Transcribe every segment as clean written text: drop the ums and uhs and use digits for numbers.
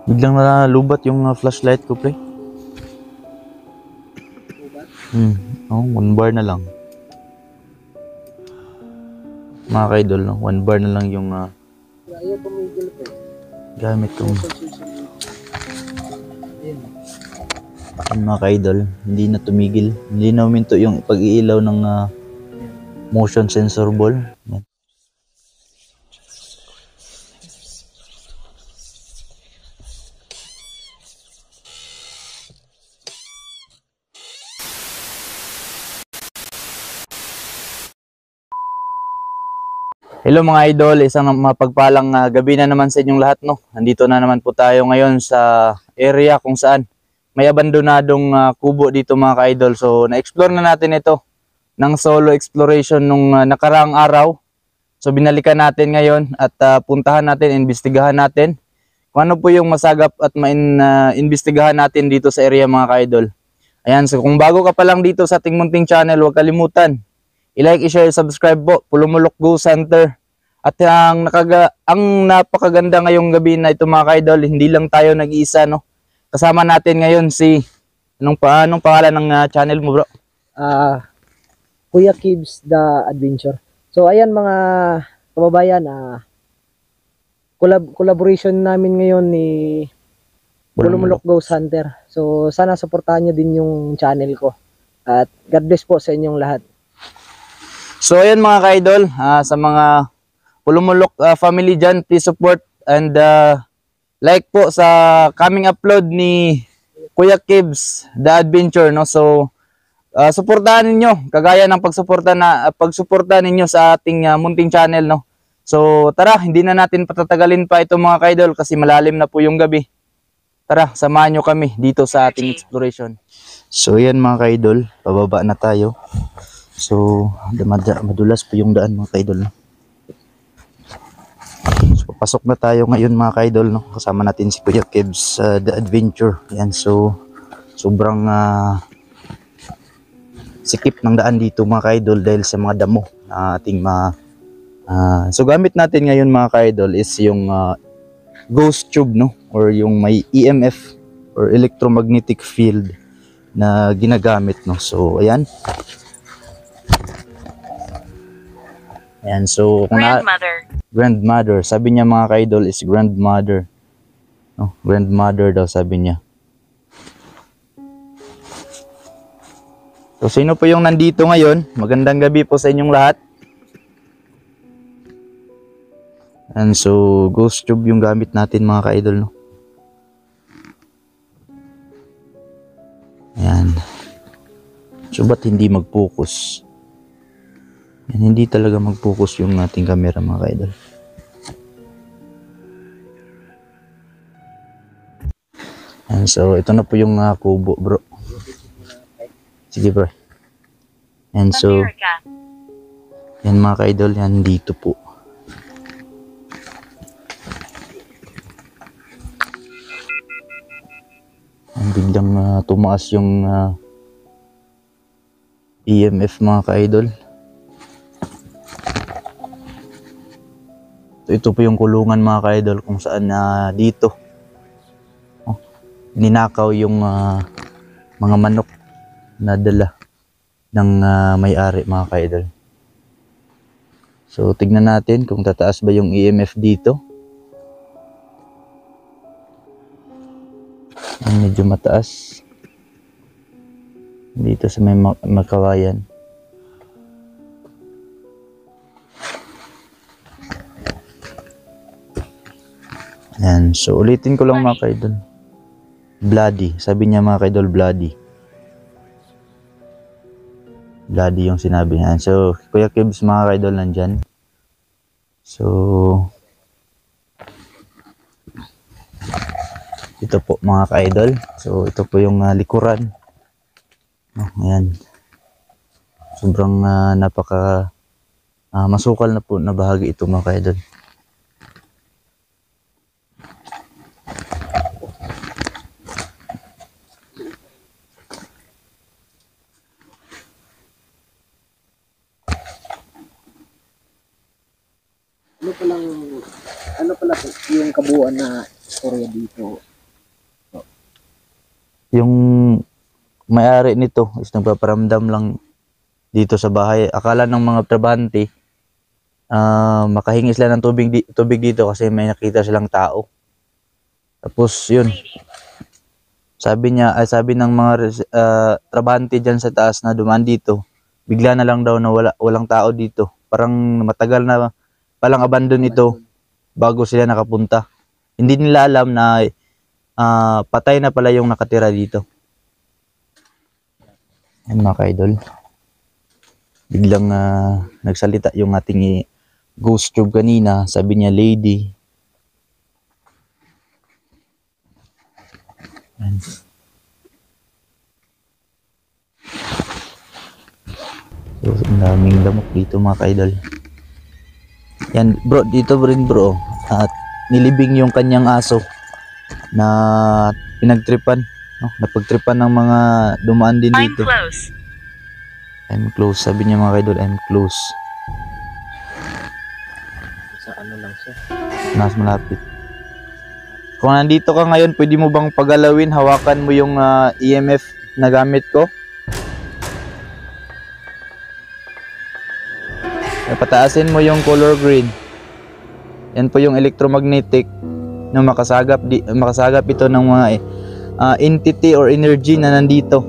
Biglang nalubat yung flashlight ko, pre. Oh, 1 bar na lang. Mga ka-idol, no? 1 bar na lang yung Ayaw pumigil po. gamit kong mga ka-idol. Hindi na tumigil. Hindi na uminto yung pag-iilaw ng motion sensor ball. Yan. Hello mga idol, isang mapagpalang gabi na naman sa inyong lahat, no. Nandito na naman po tayo ngayon sa area kung saan may abandonadong kubo dito mga ka-idol. So na-explore na natin ito ng solo exploration nung nakaraang araw. So binalikan natin ngayon at puntahan natin, imbestigahan natin kung ano po yung masagap at imbestigahan natin dito sa area mga ka-idol. Ayan, so kung bago ka pa lang dito sa ating munting channel, huwag kalimutan i-like, i-share, subscribe po. Pulumulok Go Center. At ang napakaganda ngayong gabi na ito mga ka-idol, hindi lang tayo nag-iisa, no. Kasama natin ngayon si anong pangalan ng channel mo, bro? Kuya Kibs The Adventure. So ayan mga kababayan, collaboration namin ngayon ni Pulumulok Ghost Hunter. So sana suportahan nyo din yung channel ko. At God bless po sa inyong lahat. So ayan mga ka-idol, sa mga Pulumulok family dyan, please support and like po sa coming upload ni Kuya Kibs The Adventure, no. So suportahan ninyo kagaya ng pagsuporta ninyo sa ating munting channel, no. So tara, hindi na natin patatagalin pa ito mga ka-idol kasi malalim na po yung gabi. Tara, samahan nyo kami dito sa ating exploration. So yan mga ka-idol, pababa na tayo. So madulas po yung daan mga ka-idol, no? So pasok na tayo ngayon mga ka-idol, no? Kasama natin si Kuya Kibs The Adventure. Yan, so sobrang sikip ng daan dito mga ka-idol dahil sa mga damo na ating so gamit natin ngayon mga ka-idol is yung ghost tube, no, or yung may EMF or electromagnetic field na ginagamit, no. So ayan, so kung grandmother, sabi niya mga ka-idol is grandmother, no, grandmother daw sabi niya. So sino po yung nandito ngayon? Magandang gabi po sa inyong lahat. And so ghost tube yung gamit natin mga ka-idol, no. Ayan. So ba't hindi mag-focus? Yan, hindi talaga mag-focus yung ating camera mga ka-idol. And so ito na po yung kubo, bro. Sige bro. And so yan mga ka-idol, yan dito po. Biglang tumaas yung EMF mga ka-idol. Ito po yung kulungan mga ka-idol kung saan dito ninakaw yung mga manok na dala ng may-ari mga ka-idol. So tignan natin kung tataas ba yung EMF dito. Medyo mataas dito sa may makawayan. Yan, so ulitin ko lang mga ka-idol. Bloody, sabi niya mga ka-idol, bloody. Bloody yung sinabi niya. So Kuya Kibs mga ka-idol nandyan. So ito po mga ka-idol. So ito po yung likuran. Ayan. Sobrang napaka masukal na po na bahagi ito mga ka-idol. Ano pala yung kabuuan na istorya dito? Yung may-ari nito is nagpaparamdam lang dito sa bahay. Akala ng mga trabahante, makahingi sila ng tubig dito kasi may nakita silang tao. Tapos yun, sabi ng mga trabahante dyan sa taas na dumaan dito, bigla na lang daw na walang tao dito. Parang matagal na palang abandon ito bago sila nakapunta. Hindi nila alam na patay na pala yung nakatira dito. Yan mga ka-idol. Biglang nagsalita yung ating ghost tube kanina. Sabi niya, lady. Yan. So, ang daming lamok dito mga ka-idol. Yan bro, dito rin bro. At nilibing yung kanyang aso na pinagtripan. No? Napagtripan ng mga dumaan din dito. I'm close. Sabi niya mga ka-idol, I'm close. Sa ano lang siya. Mas malapit. Kung nandito ka ngayon, pwede mo bang pagalawin, hawakan mo yung EMF na gamit ko? Pataasin mo yung color green. Yan po yung electromagnetic na makasagap ito ng mga entity or energy na nandito.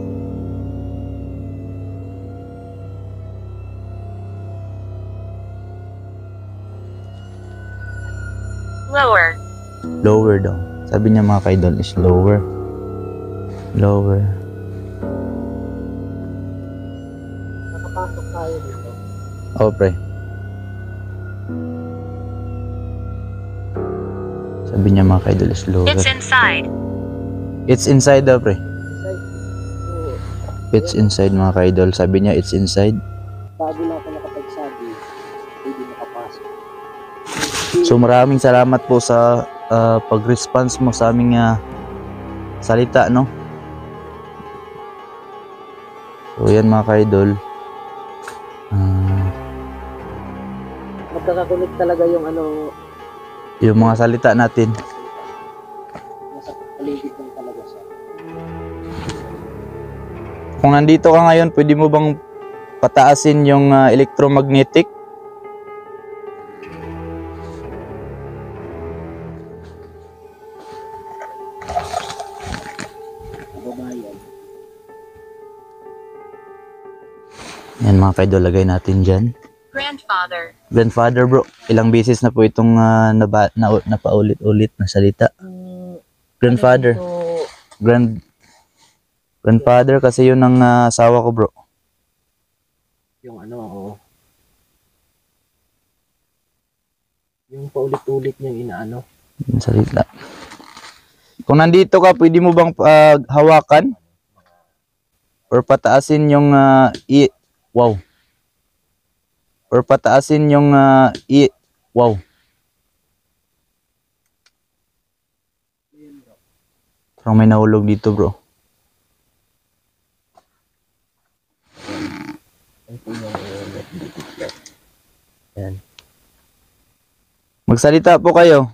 Lower daw. Sabi niya mga ka-idol is lower. Lower. Nakapasok tayo dito. Oh, pre. Sabi niya mga ka-idol is lower. It's inside. It's inside daw, pre. Inside. So, It's inside mga ka-idol. Sabi niya it's inside. bago lang ako nakapagsabi, hindi makapasok. So maraming salamat po sa pag-response mo sa aming salita, no? So yan mga ka-idol. Magkakakunik talaga yung ano, Yung mga salita natin. nasa paligid lang talaga siya. Kung nandito ka ngayon, pwede mo bang pataasin yung electromagnetic? Kababayan. Yan mga ka-idol, lagay natin dyan. Grandfather bro, ilang beses na po itong napaulit-ulit na salita. Grandfather. Grandfather kasi yun ang asawa ko bro. Yung ano, oo. Yung paulit-ulit niyang inaano. Yung salita. Kung nandito ka, pwede mo bang hawakan? Or pataasin yung wow. Or pataasin yung wow. Parang may nahulog dito bro. Yan. Magsalita po kayo.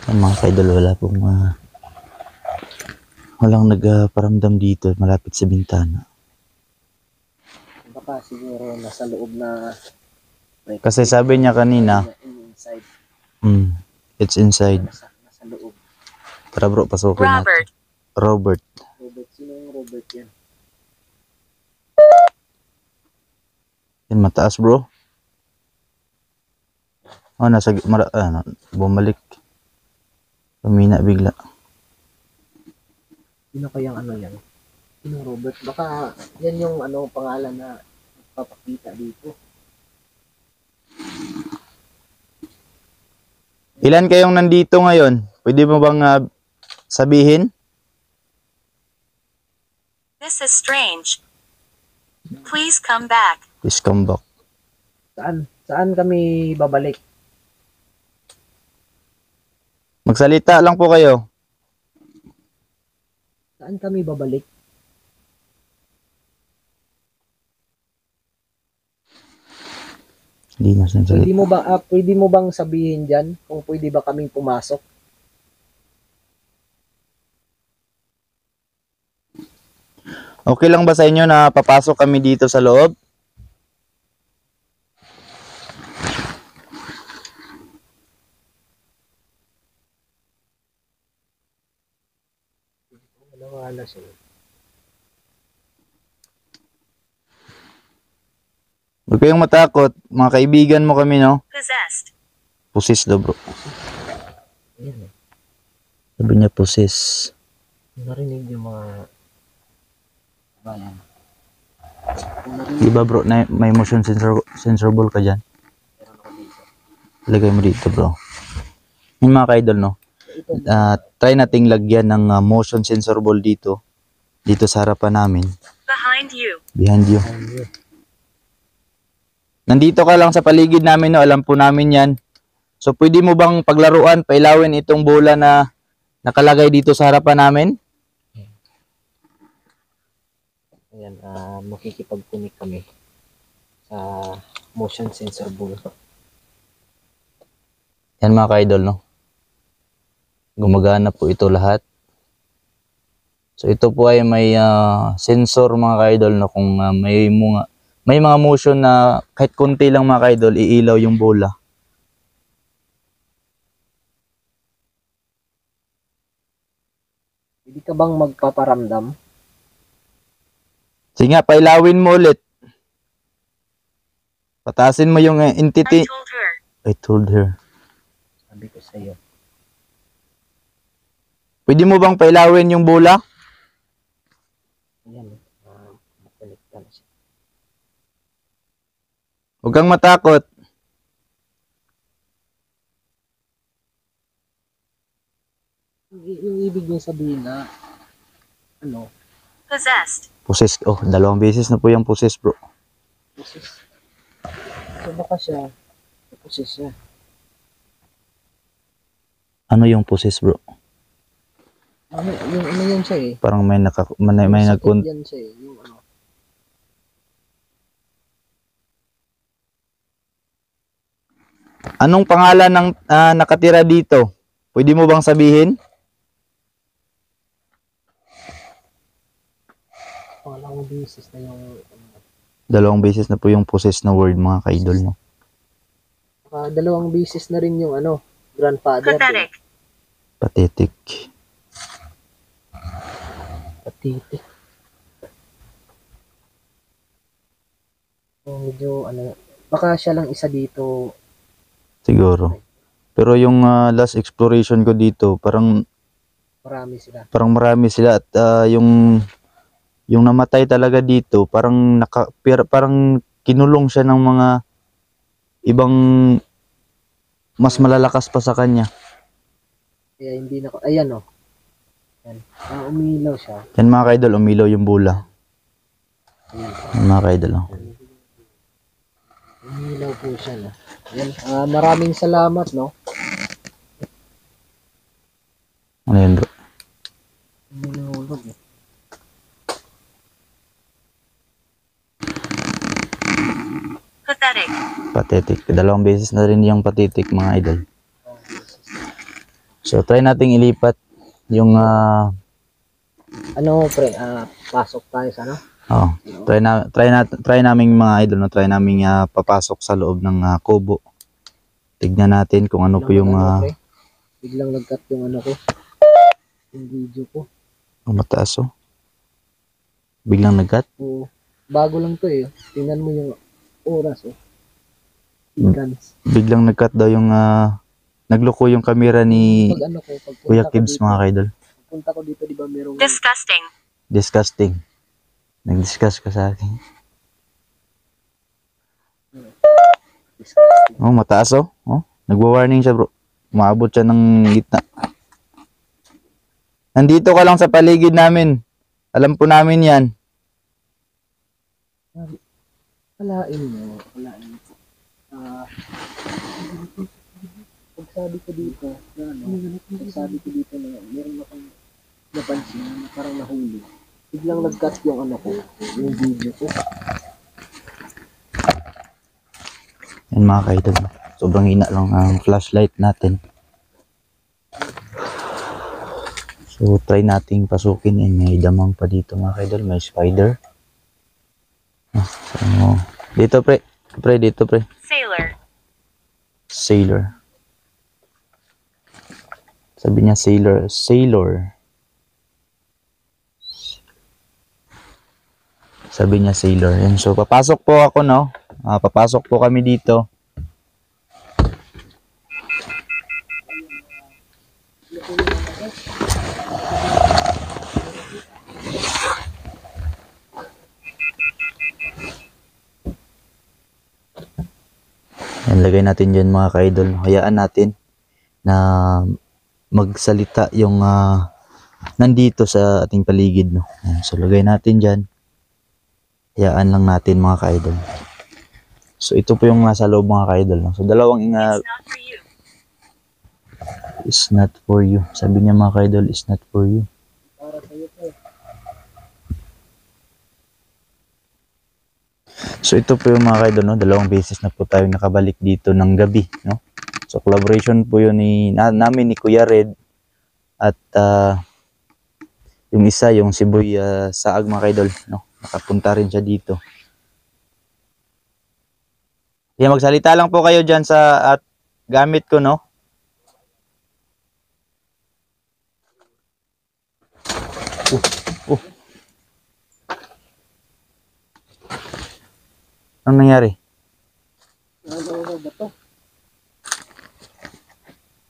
Ang mga ka-idol, wala pong walang nagparamdam dito malapit sa bintana. Baka siguro nasa loob na Kasi sabi niya kanina, inside, it's inside. nasa loob. Tara bro, pasukin natin. Robert. Robert, sino yung Robert yan? Yan mataas bro. Oh, bumalik. Pumina bigla. Sino kayang ano yan? Sino Robert? Baka yan yung ano pangalan na papakita dito. Ilan kayong nandito ngayon? Pwede mo bang sabihin? This is strange. Please come back. Please come back. Saan? Saan kami babalik? Magsalita lang po kayo. Saan kami babalik? Hindi na sensor. Pwede mo bang sabihin diyan kung pwede ba kaming pumasok? Okay lang ba sa inyo na papasok kami dito sa loob? Wala siya. Huwag kayong matakot. Mga kaibigan mo kami, no? Possessed. Pusis daw, bro. Ayan, Sabi niya pusis. narinig yung mga bayan. Di ba, bro, na may motion sensorable ka dyan? Lagay mo dito, bro. Yung mga ka-idol, no? Try nating lagyan ng motion sensorable dito. Dito sa harapan namin. Behind you. Behind you. Nandito ka lang sa paligid namin, no? Alam po namin yan. So, pwede mo bang paglaruan, pailawin itong bola na nakalagay dito sa harapan namin? Ayan, makikipag-connect kami sa motion sensor ball. Yan mga ka-idol, no? Gumagana po ito lahat. So, ito po ay may sensor mga ka-idol, no? Kung may mga motion na kahit konti lang mga ka-idol, iilaw yung bola. Pwede ka bang magpaparamdam? Sige nga, pailawin mo ulit. Patasin mo yung entity. I told her. Sabi ko sa iyo. Pwede mo bang pailawin yung bola? Ayan, connect na siya. Huwag kang matakot. Yung ibig niya sabihin na Possessed. Pusis. Oh, 2 beses na po yung pusis, bro. possess. So baka siya possess siya. Ano yung pusis, bro? Yung yan siya eh. Parang may Sakit yan siya eh. Yung Anong pangalan ng nakatira dito? Pwede mo bang sabihin? pangalawang beses na yung 2 beses na po yung pusis na word mga ka-idol, no? 2 beses na rin yung grandfather. Pathetic. Pathetic. Pathetic. So, medyo baka siya lang isa dito. Siguro. Pero yung last exploration ko dito, parang Marami sila. at yung namatay talaga dito, parang parang kinulong siya ng mga ibang mas malalakas pa sa kanya. Kaya hindi na ayan oh. Yan. Umilaw siya. Yan mga ka-idol, umilaw yung bola. Yan mga ka-idol, oh. Umilaw po siya na. Yan. Maraming salamat, no? Ano yun, bro? Minulog eh. Pathetic. Pathetic. 2 beses na rin yung pathetic mga idol. So, try nating ilipat yung Pre, pasok tayo sa try naming mga idol, no? Try naming papasok sa loob ng kubo. Tignan natin kung ano po yung pre. Biglang nag-cut yung ko. Yung video ko. mataas, oh. Biglang nag-cut. Oo. Bago lang to eh. Tingnan mo yung oras oh. Seconds. Biglang nag-cut daw yung nagloko yung camera ni Pag Kuya Kibbs mga idol. Punta ko dito, di ba merong Disgusting. Disgusting. Nag-discuss ka sa akin. Oh, mataas, oh. Oh, nagwa-warning siya, bro. Umaabot siya ng gitna. Nandito ka lang sa paligid namin. Alam po namin yan. Kalain mo. Pagsabi ko dito na meron akong napansin na parang nahuli. Biglang nag-cut yung ko, yung video ko. Yan mga ka-idol. Sobrang hina lang ang flashlight natin. So try nating pasukin. Yan, may damang pa dito mga ka-idol. May spider. So, dito pre. Dito pre. Sailor. Sailor. Sabi niya sailor. Sailor. Sabi niya sailor. Yan. So papasok po ako, no. Papasok po kami dito. Yan, lagay natin dyan mga ka-idol. Hayaan natin na magsalita yung nandito sa ating paligid, no. Yan, so lagay natin dyan. Hayaan lang natin mga ka-idol. So ito po yung nasa loob mga ka-idol, no. So dalawang It's not for you. is not for you. Sabi niya mga ka-idol, is not for you. Para sa'yo to. So ito po yung mga ka-idol, no. Dalawang beses na po tayo nakabalik dito ng gabi, no. So collaboration po yun namin ni Kuya Red at yung isa, yung si Boy Saag mga ka-idol, no. Nakapunta rin siya dito. Kaya magsalita lang po kayo dyan sa at gamit ko, no. Anong nangyari? Ano ba to?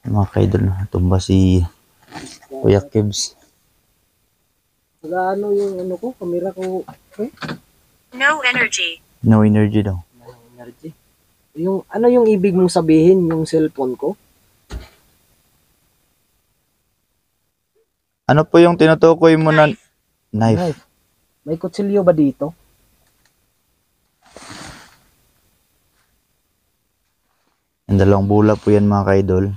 Mga ka-idol, no. Tumba si Kuya Kibs. Ano yung ano ko, kamera ko, No energy. No energy daw. energy. Yung ano yung ibig mong sabihin yung cellphone ko? Ano po yung tinutukoy mo na knife? May kutsilyo ba dito? Yung dalawang bula po yan mga ka-idol.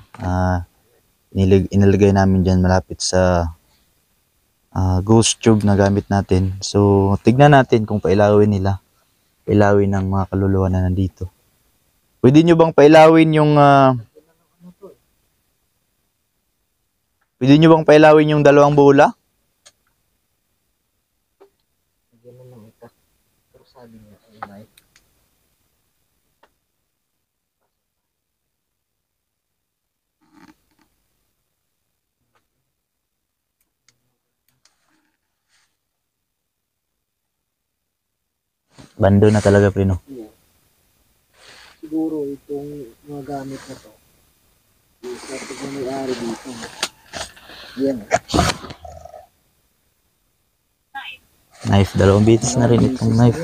Inilagay namin dyan malapit sa ghost tube na gamit natin. So tignan natin kung pailawin nila. Pailawin ng mga kaluluwa na nandito. Pwede nyo bang pailawin yung pwede nyo bang pailawin yung dalawang bula? Ganun lang ito. Pero sabi niya, ay Bando na talaga prino. siguro itong mga gamit na to. Yung sa may-ari dito. Yan. Knife. Dalawang beses na rin itong knife.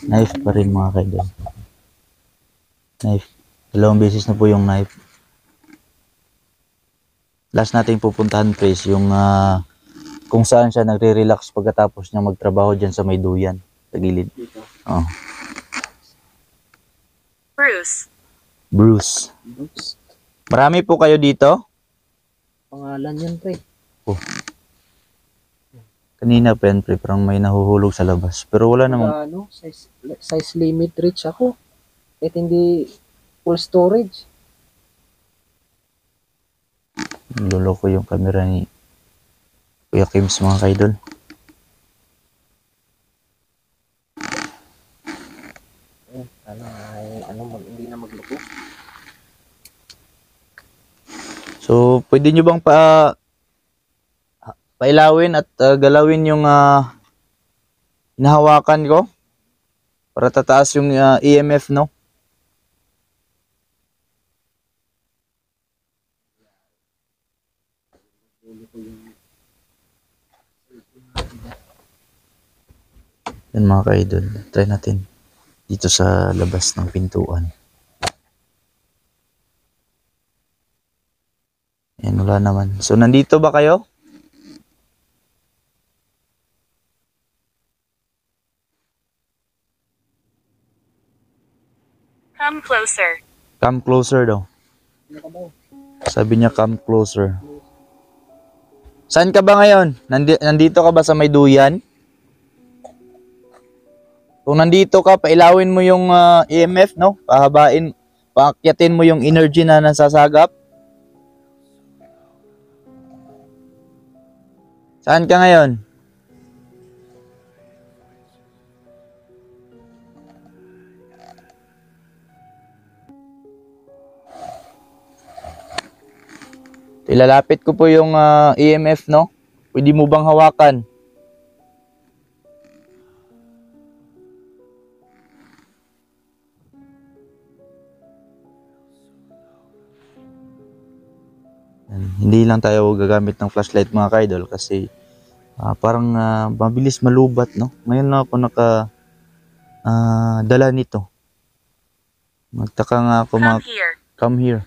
Knife pa rin mga ka-idol. Knife. Dalawang beses na po yung knife. Last nating pupuntahan press yung kung saan siya nagre-relax pagkatapos niya magtrabaho dyan sa may duyan. Sa gilid. Dito. Oh. Bruce. Oops. Marami po kayo dito? Pangalan yan, pre. Kanina pa yan, pre, parang may nahuhulog sa labas. Pero wala namang... Ano, size limit reach ako. Kahit hindi full storage. Luloko yung camera ni Kuya Kims mga ka-idol. Hindi na magloko. So, pwede nyo bang pailawin at galawin yung hinahawakan ko? Para tataas yung EMF, no? Yan mga ka-idol. Try natin dito sa labas ng pintuan. Yan, wala naman. So, nandito ba kayo? Come closer. Come closer daw. Ano ka daw? Sabi niya, come closer. Saan ka ba ngayon? Nandito ka ba sa may duyan? Kung nandito ka, pailawin mo yung EMF, no? Paakyatin mo yung energy na nasasagap. Saan ka ngayon? Ilalapit ko po yung EMF, no? Pwede mo bang hawakan? Hindi lang tayo gagamit ng flashlight mga kaidol kasi parang mabilis malubat, no? Ngayon na ako dala nito. Magtaka nga ako Come here. come here.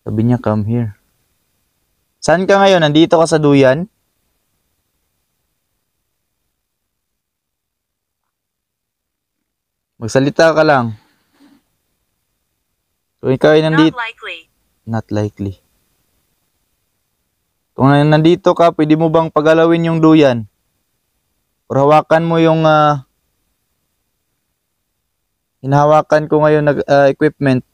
Sabi niya come here. Saan ka ngayon? Nandito ka sa duyan? Magsalita ka lang. So ikaw ay Not nandito. likely. Not likely. Kung nandito ka, pwede mo bang pagalawin yung duyan? Or hawakan mo yung hinahawakan ko ngayon na equipment.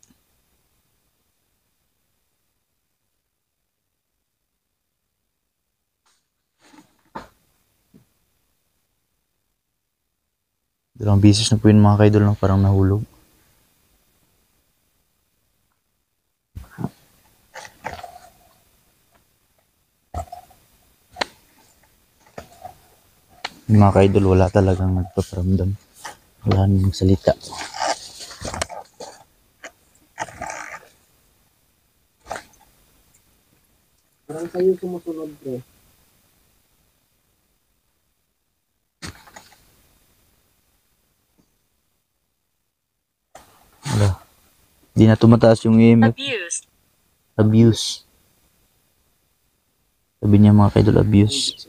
Dalawang beses na po yun mga kaidol, no? Parang nahulog. Yung mga kaidol, wala talagang nagpaparamdam. Wala nang salita. Parang kayo sumusunod, pre. Wala. Di na tumataas yung EMF. Abused. Abuse. Sabi niya mga kaidol, abuse.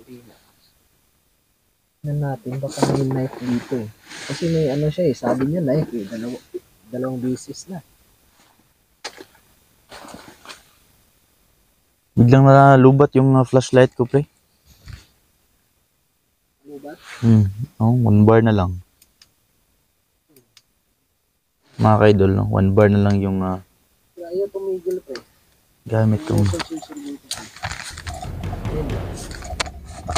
Yan natin, baka may knife dito. Kasi may ano siya sabi niya knife dalawang beses na. Biglang nalubat yung flashlight ko, pre. Lubat? Oh, 1 bar na lang. Mga kaidol, no? 1 bar na lang yung Ayaw tumigil, pre. gamit kong Susunod.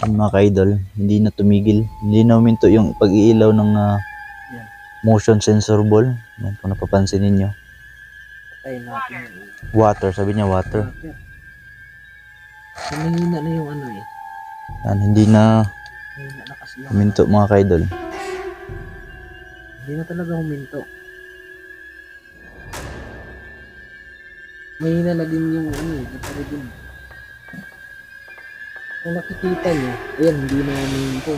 mga kaidol. Hindi na tumigil. Hindi na huminto yung pag-iilaw ng motion sensor ball. Yan, kung napapansin ninyo. Tayo natin. Water, sabi niya water. Mahina na yung ano Yan, hindi na Mahina na kasi yung huminto mga kaidol. Hindi na talaga huminto. Mahina na din yung battery din. Kung nakikita nyo, ayan, hindi na huminto.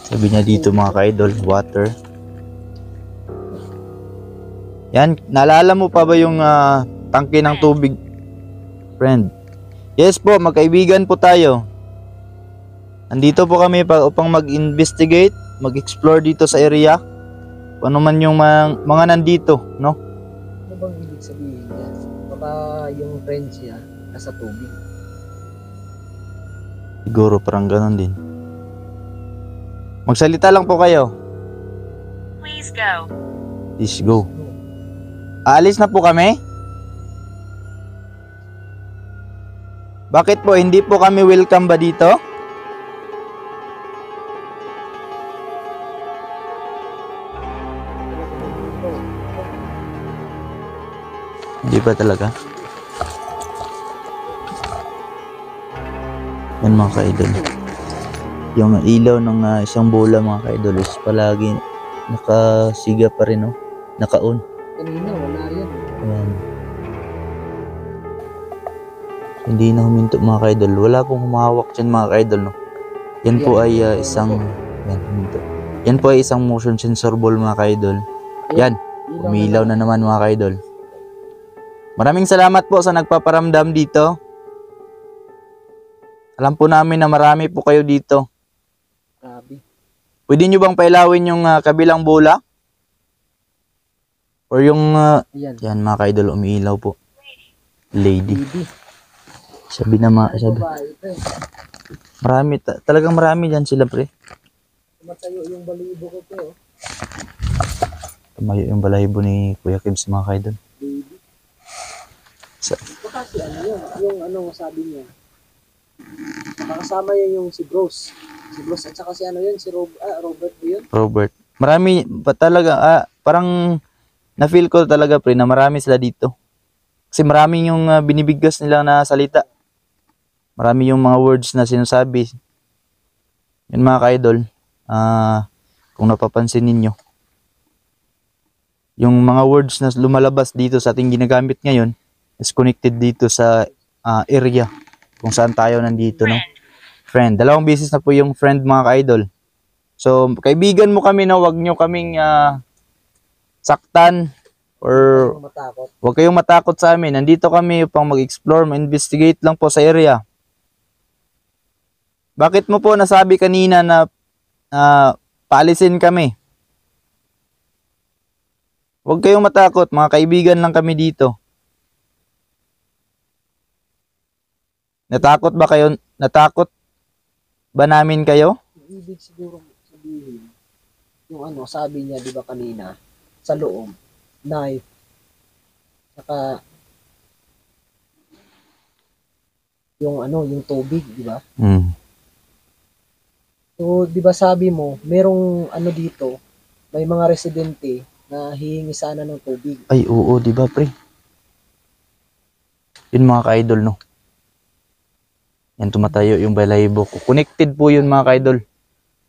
Sabi niya dito mga kaidol, water. Yan, naalala mo pa ba yung tangke ng tubig? Friend. Yes po, magkaibigan po tayo. Andito po kami upang mag-investigate, mag-explore dito sa area. Kung ano man yung mga nandito, no? Ano bang ibig sabihin niya? Baka yung friends niya nasa tubig. Siguro parang ganon din. Magsalita lang po kayo. Please go. Please go. Aalis na po kami? Bakit po hindi po kami welcome ba dito? Hindi pa talaga. Yan mga kaidol. Yung ilaw ng isang bola mga kaidol is palagi nakasiga pa rin, no? Naka-on. Kanina, wala yan. Ayan. Hindi na huminto mga kaidol. Wala pong humahawak dyan mga kaidol, no? Yan po ay isang yan, huminto. Yan po ay isang motion sensor ball mga kaidol. Yan, umilaw na naman mga kaidol. Maraming salamat po sa nagpaparamdam dito. Alam po namin na marami po kayo dito. Grabe. Pwede nyo bang pailawin yung kabilang bola? Or yung Ayan. yan mga kaidol, umiilaw po. Lady. Baby. Sabi, Babae, pre. marami, talagang marami dyan sila pre. Matayo yung balibo ko to. Tumayo yung balahibo ni Kuya Kibs mga kaidol. Baby. Sa, Baka si ano yun, yung ano sabi niya. Makasama yun yung si Bruce. Si Bruce at saka si ano yun, si Robert ba yun? Robert. Marami pa talaga, parang na-feel ko talaga pre na marami sila dito. Kasi marami yung binibigkas nila na salita. Marami yung mga words na sinasabi. Yun mga ka-idol, kung napapansin ninyo, yung mga words na lumalabas dito sa ating ginagamit ngayon is connected dito sa area kung saan tayo nandito, no? Friend. Dalawang beses na po yung friend mga ka-idol. So, kaibigan mo kami na wag nyo kaming saktan or Matakot. huwag kayong matakot sa amin. Nandito kami upang mag-explore, ma-investigate lang po sa area. Bakit mo po nasabi kanina na paalisin kami? Huwag kayong matakot, mga kaibigan lang kami dito. Natakot ba kayo? Natakot ba namin kayo? Ibig siguro sabihin, yung ano, sabi niya, di ba kanina, sa loob, knife, saka, yung ano, yung tubig, di ba? So, di ba sabi mo, merong ano dito, may mga residente na hihingi sana ng tubig. Ay, oo, di ba, pre? Yun mga ka-idol, no? Yan, tumatayo yung balahibo ko. Connected po yun mga ka-idol.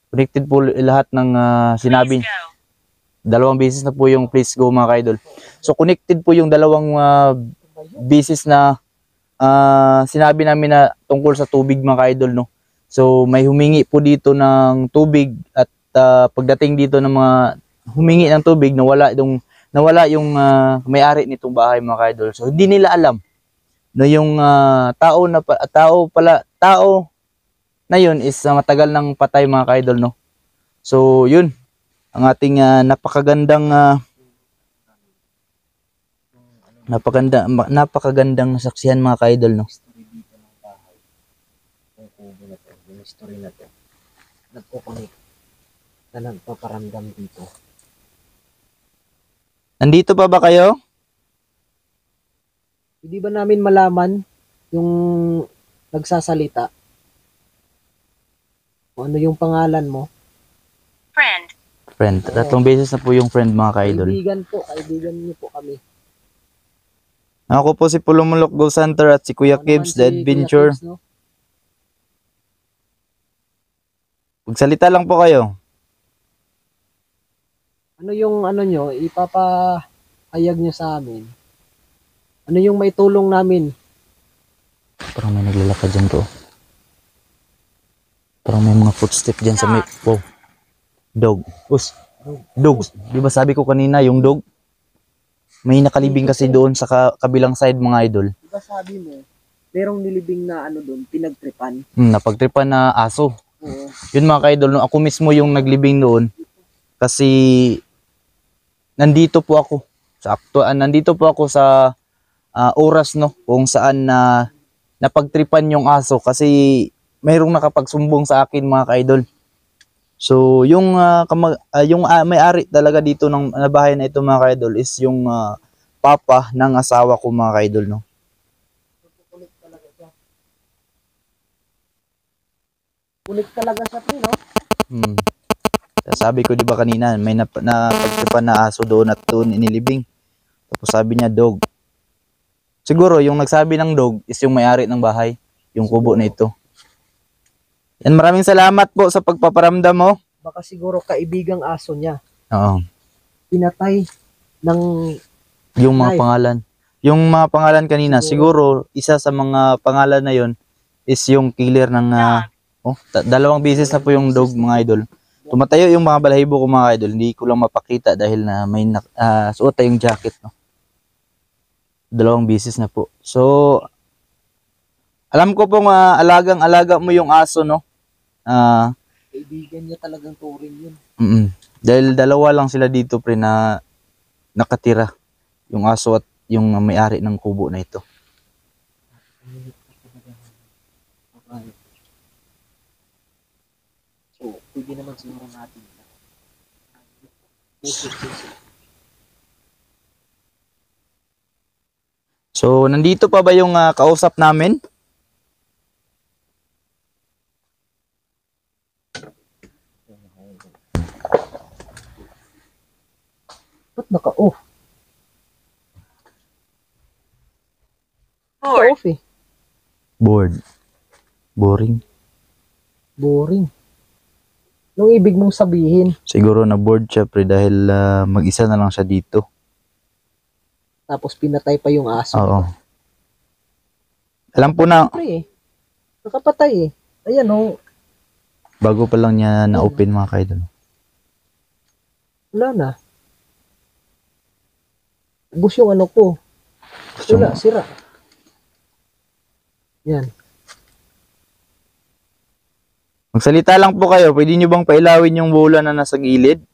Connected po lahat ng sinabi. Please go. Dalawang beses na po yung please go mga ka-idol. So, connected po yung dalawang beses na sinabi namin na tungkol sa tubig mga ka-idol, no? So, may humingi po dito ng tubig at pagdating dito ng mga humingi ng tubig, nawala yung may-ari nitong bahay mga ka-idol. So, hindi nila alam na yung tao na yun is matagal nang patay mga ka-idol, no? So, yun. Ang ating napakagandang nasaksihan mga ka-idol, no? Yung story na to, nagkukunik na nagpaparamdam dito. Nandito pa ba kayo? Hindi ba namin malaman yung nagsasalita? Kung ano yung pangalan mo? Friend. Friend. Tatlong beses na po yung friend mga ka-idol. Kaibigan niyo po kami. Ako po si Pulumulok Ghost Hunter at si Kuya Ako Kibs, naman The si Adventure. Kuya Kibs, no? Magsalita lang po kayo. Ano yung ano nyo, ipapahayag nyo sa amin? Ano yung may tulong namin? Parang may naglalakad dyan to. Parang may mga footstep dyan sa may... Wow. Dog. Dog. Di ba sabi ko kanina yung dog? May nakalibing kasi doon sa kabilang side mga idol. Diba sabi mo, merong nilibing na ano doon, pinagtripan. Napagtripan na aso. Oo. Yun mga ka-idol, no, ako mismo yung naglibing doon. Kasi nandito po ako sa oras, no, kung saan napagtripan yung aso kasi mayroong nakapagsumbong sa akin mga ka-idol. So yung may-ari talaga dito ng bahay na ito mga ka-idol is yung papa ng asawa ko mga ka-idol, no. Kulit talaga siya, no? Sabi ko di ba kanina, may napagtripan na aso doon at doon inilibing. Tapos sabi niya dog. Siguro yung nagsabi ng dog is yung may-ari ng bahay, yung kubo na ito. Yan, maraming salamat po sa pagpaparamdam mo. Baka siguro kaibigang aso niya. Oo. Pinatay ng Yung mga Knife. pangalan. Yung mga pangalan kanina, siguro isa sa mga pangalan na yon is yung killer ng dalawang beses na po yung dog mga idol. Tumatayo yung mga balahibo ko mga idol. Hindi ko lang mapakita dahil na may suot tayong jacket, no. Dalawang beses na po. So alam ko pong alagang-alaga mo yung aso, no. kaibigan niya talagang turing yun. Dahil dalawa lang sila dito pre na nakatira. Yung aso at yung may-ari ng kubo na ito. So, pwede naman siguro natin. So, nandito pa ba yung kausap namin? Ba't naka-off? Board. Naka-off eh. Bored. Boring. Boring. Anong ibig mong sabihin? Siguro na bored siya pre dahil mag-isa na lang siya dito. Tapos pinatay pa yung aso. Oo. Alam po na, Pre eh. Nakapatay eh. Ayan oh. bago pa lang niya na-open mga kaidol. Wala na. Ubus yung ano ko. Wala, sira. Yan. Magsalita lang po kayo. Pwede nyo bang pailawin yung bola na nasa gilid?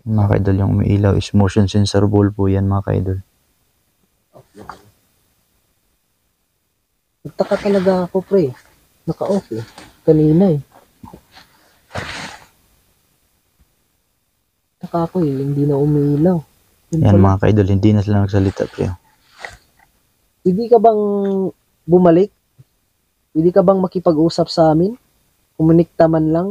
Mga kaidol, yung umiilaw is motion sensor ball po yan mga kaidol. Nagtaka talaga ako pre. Naka-off eh. Kanina eh. Taka ako eh. Hindi na umiilaw. Yun Yan pala. mga kaidol, hindi na sila nagsalita pre. Pwede ka bang bumalik? Pwede ka bang makipag-usap sa amin? Kumunikta man lang?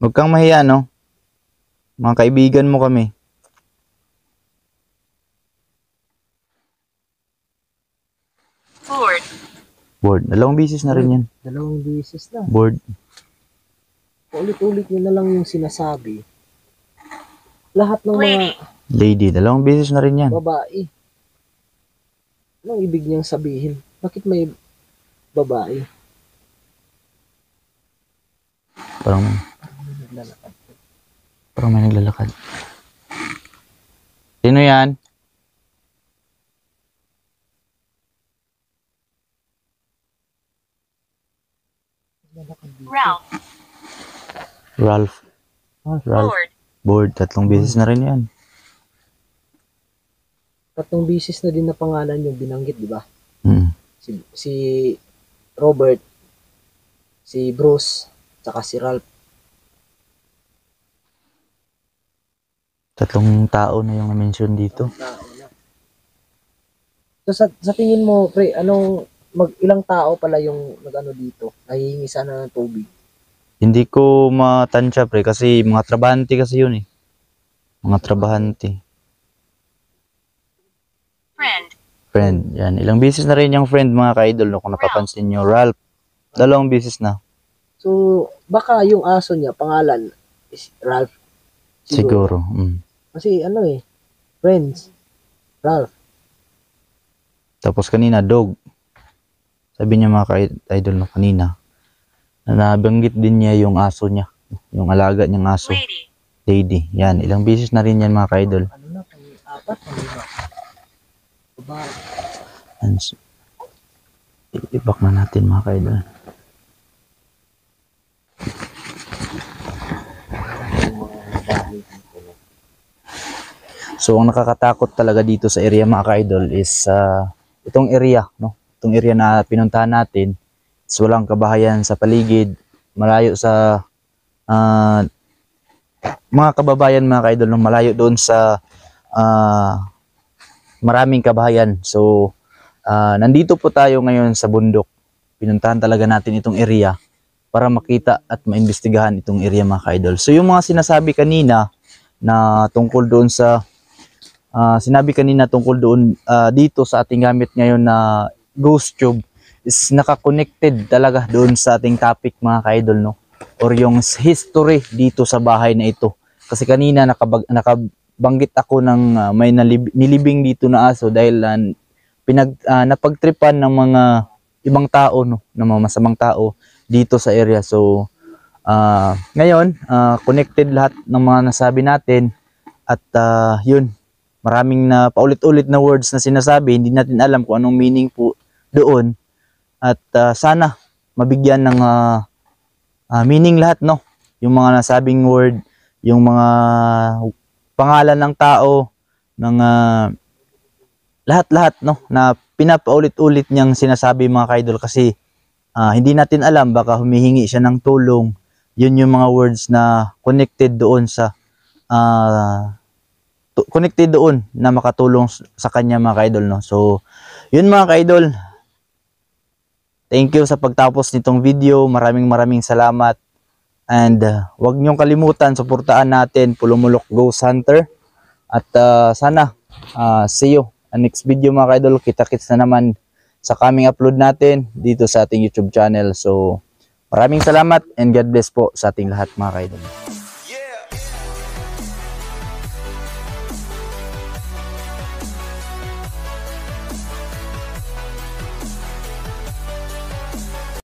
Huwag kang mahiya, no? Mga kaibigan mo kami. Board. Bored. Dalawang bisis na rin yan. Dalawang beses na. Bored. Ulit-ulit nyo na lang yung sinasabi. Lahat ng Lady. mga Lady. Dalawang bisis na rin yan. babae. Anong ibig niyang sabihin? Bakit may babae? Parang may naglalakad. Sino yan? Ralph. Ralph. Ralph. Board. Bored. Tatlong bisis na rin yan. Tatlong beses na din na pangalan yung binanggit, di ba? Hmm. Si Robert, si Bruce, tsaka si Ralph. Tatlong tao na yung na-mention dito. So sa tingin mo, pre, ilang tao pala yung nag-ano dito? Nahihingi sana ng tubig. Hindi ko matansya pre kasi mga trabahante kasi yun eh. Mga trabahante. Friend. Friend. Yan. Ilang bisis na rin yung friend mga ka-idol no, kung napapansin nyo. Ralph. Dalawang bisis na. So, baka yung aso niya, pangalan is Ralph. Siguro. Mm. Kasi friends, Ralph. Tapos kanina, dog. Sabi niya mga ka-idol no, kanina. Na nabanggit din niya yung aso niya. Yung alaga niyang aso. Lady. Lady. Yan. Ilang bisis na rin yan mga ka-idol. Ano na, apat, lima. Babae. And so, i-back na natin mga ka-idol. So, ang nakakatakot talaga dito sa area mga ka-idol is itong area, no? Itong area na pinuntahan natin is walang kabahayan sa paligid, malayo sa mga kababayan mga ka-idol, no? Malayo doon sa maraming kabahayan. So, nandito po tayo ngayon sa bundok. Pinuntahan talaga natin itong area para makita at maimbestigahan itong area mga ka-idol. So, yung mga sinasabi kanina na tungkol doon sa dito sa ating gamit ngayon na ghost tube is naka-connected talaga doon sa ating topic mga ka-idol, no? Or yung history dito sa bahay na ito. Kasi kanina nakabanggit ako ng may nilibing dito na aso dahil napagtripan ng mga ibang tao, no? Ng mga masamang tao dito sa area. So, ngayon, connected lahat ng mga nasabi natin at yun. Maraming na paulit-ulit na words na sinasabi, hindi natin alam kung anong meaning po doon. At sana mabigyan ng meaning lahat, no? Yung mga nasabing word, yung mga pangalan ng tao, ng lahat-lahat, no? Na pinapaulit-ulit niyang sinasabi mga ka-idol kasi hindi natin alam, baka humihingi siya ng tulong. Yun yung mga words na connected doon sa connected doon na makatulong sa kanya mga ka-idol, no? So yun mga ka-idol, thank you sa pagtapos nitong video. Maraming salamat. And huwag niyong kalimutan, suportaan natin Pulumulok Ghost Hunter. At sana see you ang next video mga ka-idol. Kita-kits na naman sa coming upload natin dito sa ating YouTube channel. So maraming salamat and God bless po sa ating lahat mga ka-idol.